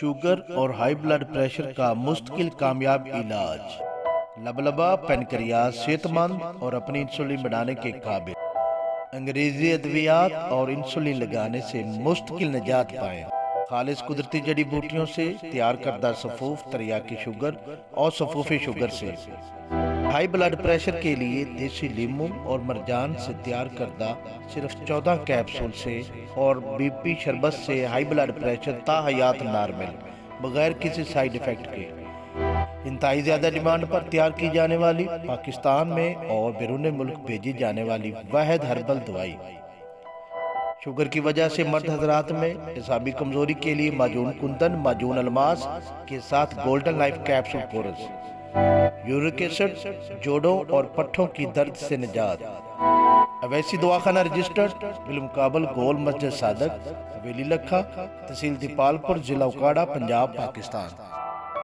Sugar اور high blood pressure کا مستقل کامیاب علاج۔ لبلبا پینکریاس صحت مند اور اپنی انسولین بنانے کے قابل۔ انگریزی ادویات اور انسولین لگانے سے مستقل نجات پائیں۔ خالص قدرتی جڑی بوٹیوں سے تیار کردہ صفوف تریاکی شوگر اور صفوفی شوگر سے۔ ہائی بلڈ پریشر کے لیے دیسی لیموں اور مرجان سے تیار کردہ صرف 14 کیپسول سے اور بی پی شربت سے ہائی بلڈ پریشر تا حیات نارمل بغیر کسی سائیڈ ایفیکٹ کے۔ انتہائی زیادہ ڈیمانڈ پر تیار کی جانے والی، پاکستان میں اور بیرون ملک بھیجی جانے والی واحد ہربل دوائی۔ شوگر کی وجہ سے مرد حضرات میں اعصابی کمزوری کے لیے معجون کندن، معجون الماس کے ساتھ golden life capsule course. Uric acid, جوڑوں اور پٹھوں کی درد سے نجات۔ اویسی دواخانہ رجسٹرڈ، بالمقابل گول مسجد صادق، حویلی لکھا، تحصیل دیپال پور، ضلع اکاڑہ، پنجاب، پاکستان۔